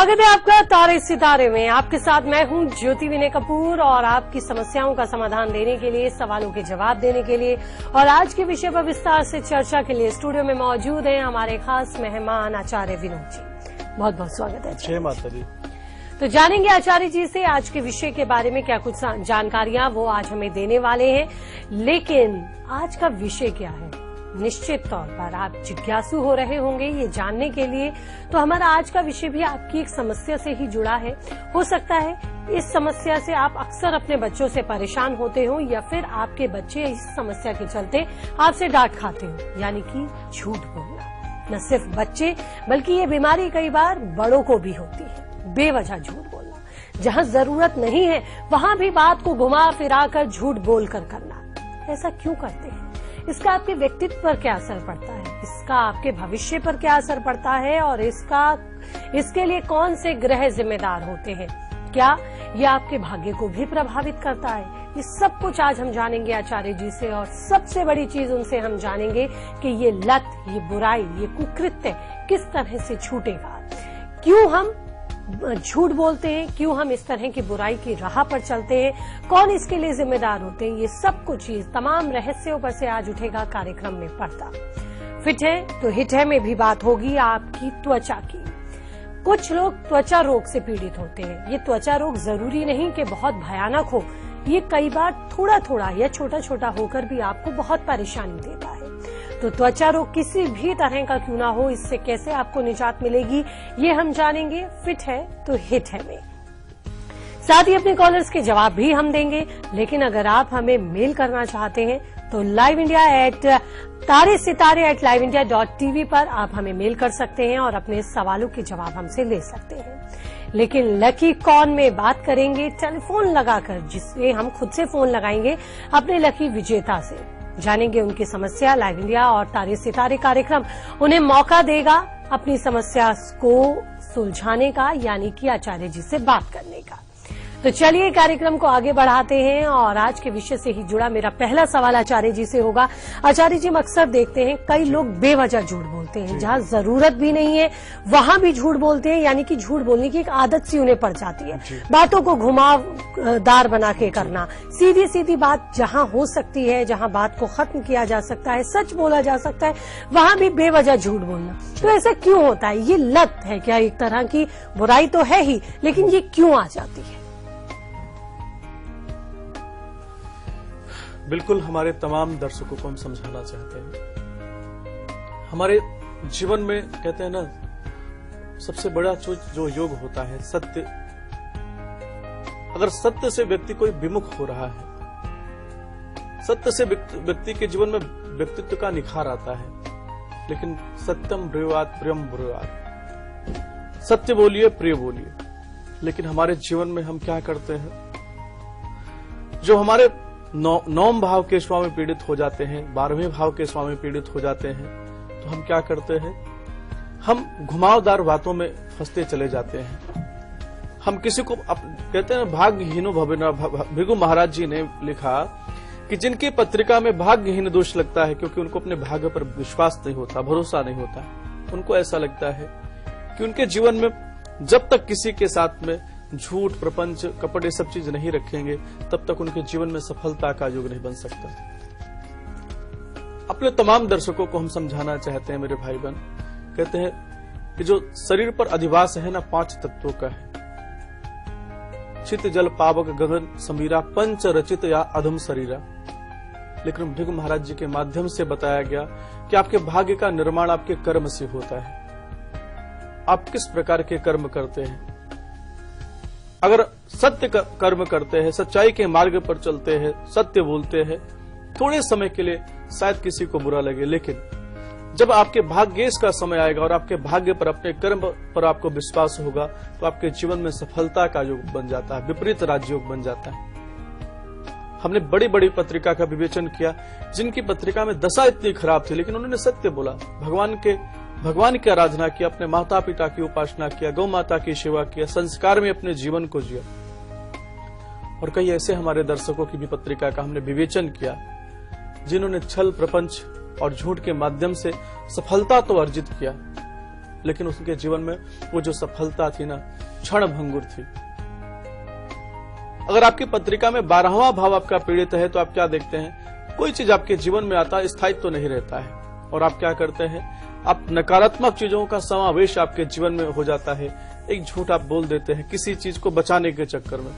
स्वागत है आपका तारे सितारे में। आपके साथ मैं हूं ज्योति विनय कपूर और आपकी समस्याओं का समाधान देने के लिए, सवालों के जवाब देने के लिए और आज के विषय पर विस्तार से चर्चा के लिए स्टूडियो में मौजूद हैं हमारे खास मेहमान आचार्य विनोद जी। बहुत बहुत स्वागत है। जय माता दी। तो जानेंगे आचार्य जी से आज के विषय के बारे में क्या कुछ जानकारियां वो आज हमें देने वाले हैं। लेकिन आज का विषय क्या है, निश्चित तौर पर आप जिज्ञासु हो रहे होंगे ये जानने के लिए। तो हमारा आज का विषय भी आपकी एक समस्या से ही जुड़ा है। हो सकता है इस समस्या से आप अक्सर अपने बच्चों से परेशान होते हो या फिर आपके बच्चे इस समस्या के चलते आपसे डांट खाते हो, यानी कि झूठ बोलना। न सिर्फ बच्चे बल्कि ये बीमारी कई बार बड़ों को भी होती है, बेवजह झूठ बोलना। जहां जरूरत नहीं है वहां भी बात को घुमा फिरा कर झूठ बोलकर करना। ऐसा क्यों करते हैं? इसका आपके व्यक्तित्व पर क्या असर पड़ता है, इसका आपके भविष्य पर क्या असर पड़ता है और इसके लिए कौन से ग्रह जिम्मेदार होते हैं? क्या ये आपके भाग्य को भी प्रभावित करता है? ये सब कुछ आज हम जानेंगे आचार्य जी से। और सबसे बड़ी चीज उनसे हम जानेंगे कि ये लत, ये बुराई, ये कुकृत्य किस तरह से छूटेगा, क्यों हम झूठ बोलते हैं, क्यों हम इस तरह की बुराई की राह पर चलते हैं, कौन इसके लिए जिम्मेदार होते हैं। ये सब कुछ चीज, तमाम रहस्यों पर से आज उठेगा कार्यक्रम में पर्दा। फिट है तो हिट है में भी बात होगी आपकी त्वचा की। कुछ लोग त्वचा रोग से पीड़ित होते हैं। ये त्वचा रोग जरूरी नहीं कि बहुत भयानक हो, ये कई बार थोड़ा थोड़ा या छोटा छोटा होकर भी आपको बहुत परेशानी देता है। तो त्वचा रोग किसी भी तरह का क्यों ना हो, इससे कैसे आपको निजात मिलेगी ये हम जानेंगे फिट है तो हिट है में। साथ ही अपने कॉलर्स के जवाब भी हम देंगे। लेकिन अगर आप हमें मेल करना चाहते हैं तो liveindia@taresitare@liveindia.tv पर आप हमें मेल कर सकते हैं और अपने सवालों के जवाब हमसे ले सकते हैं। लेकिन लकी कॉन में बात करेंगे टेलीफोन लगाकर, जिससे हम खुद से फोन लगाएंगे अपने लकी विजेता से। जानेंगे उनकी समस्या। लाइव इंडिया और तारे सितारे कार्यक्रम उन्हें मौका देगा अपनी समस्या को सुलझाने का, यानी कि आचार्य जी से बात करने का। तो चलिए कार्यक्रम को आगे बढ़ाते हैं और आज के विषय से ही जुड़ा मेरा पहला सवाल आचार्य जी से होगा। आचार्य जी, हम अक्सर देखते हैं कई लोग बेवजह झूठ बोलते हैं, जहां जरूरत भी नहीं है वहां भी झूठ बोलते हैं, यानी कि झूठ बोलने की एक आदत सी उन्हें पड़ जाती है। बातों को घुमावदार बना के करना, सीधी सीधी बात जहां हो सकती है, जहां बात को खत्म किया जा सकता है, सच बोला जा सकता है, वहां भी बेवजह झूठ बोलना। तो ऐसा क्यों होता है? ये लत है क्या? एक तरह की बुराई तो है ही, लेकिन ये क्यों आ जाती है? बिल्कुल, हमारे तमाम दर्शकों को हम समझाना चाहते हैं। हमारे जीवन में कहते हैं ना, सबसे बड़ा जो योग होता है सत्य। अगर सत्य से व्यक्ति कोई विमुख हो रहा है, सत्य से व्यक्ति के जीवन में व्यक्तित्व का निखार आता है। लेकिन सत्यम ब्रूयात् प्रियम ब्रूयात्, सत्य बोलिए, प्रिय बोलिए। लेकिन हमारे जीवन में हम क्या करते हैं? जो हमारे नौम भाव के स्वामी पीड़ित हो जाते हैं, 12वें भाव के स्वामी पीड़ित हो जाते हैं, तो हम क्या करते हैं? हम घुमावदार बातों में फंसते चले जाते हैं। हम किसी को कहते हैं भाग्यहीनो भविना। भृगु महाराज जी ने लिखा कि जिनकी पत्रिका में भाग्यहीन दोष लगता है, क्योंकि उनको अपने भाग्य पर विश्वास नहीं होता, भरोसा नहीं होता। उनको ऐसा लगता है कि उनके जीवन में जब तक किसी के साथ में झूठ, प्रपंच, कपट, ये सब चीज नहीं रखेंगे, तब तक उनके जीवन में सफलता का योग नहीं बन सकता। अपने तमाम दर्शकों को हम समझाना चाहते हैं मेरे भाई बहन। कहते हैं कि जो शरीर पर अधिवास है ना, 5 तत्वों का है। चित, जल, पावक, गगन, समीरा, पंच रचित या अधम शरीरा। लेकिन भृगु महाराज जी के माध्यम से बताया गया कि आपके भाग्य का निर्माण आपके कर्म से होता है। आप किस प्रकार के कर्म करते हैं? अगर सत्य कर्म करते हैं, सच्चाई के मार्ग पर चलते हैं, सत्य बोलते हैं, थोड़े समय के लिए शायद किसी को बुरा लगे, लेकिन जब आपके भाग्येश का समय आएगा और आपके भाग्य पर, अपने कर्म पर आपको विश्वास होगा, तो आपके जीवन में सफलता का योग बन जाता है, विपरीत राजयोग बन जाता है। हमने बड़ी बड़ी पत्रिका का विवेचन किया, जिनकी पत्रिका में दशा इतनी खराब थी, लेकिन उन्होंने सत्य बोला, भगवान की आराधना किया, अपने माता पिता की उपासना किया, गौ माता की सेवा किया, संस्कार में अपने जीवन को जिया। और कई ऐसे हमारे दर्शकों की भी पत्रिका का हमने विवेचन किया, जिन्होंने छल, प्रपंच और झूठ के माध्यम से सफलता तो अर्जित किया, लेकिन उसके जीवन में वो जो सफलता थी ना, क्षण भंगुर थी। अगर आपकी पत्रिका में 12वां भाव आपका पीड़ित है तो आप क्या देखते हैं, कोई चीज आपके जीवन में आता है स्थायित्व तो नहीं रहता है, और आप क्या करते हैं, आप नकारात्मक चीजों का समावेश आपके जीवन में हो जाता है। एक झूठ आप बोल देते हैं किसी चीज को बचाने के चक्कर में,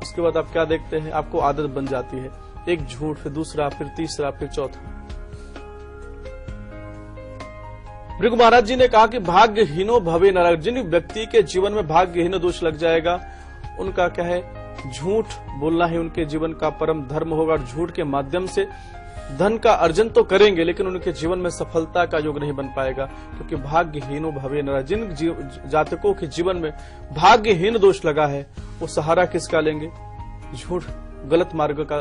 उसके बाद आप क्या देखते हैं, आपको आदत बन जाती है, एक झूठ, फिर दूसरा, फिर तीसरा, फिर चौथा। भृगु महाराज जी ने कहा कि भाग्यहीनो भवे नरक, जिन व्यक्ति के जीवन में भाग्यहीन दोष लग जाएगा, उनका क्या है, झूठ बोलना ही उनके जीवन का परम धर्म होगा, और झूठ के माध्यम से धन का अर्जन तो करेंगे लेकिन उनके जीवन में सफलता का योग नहीं बन पाएगा, क्योंकि भाग्यहीनो भवे नरक, जिन जातकों के जीवन में भाग्यहीन दोष लगा है, वो सहारा किसका लेंगे, झूठ, गलत मार्ग का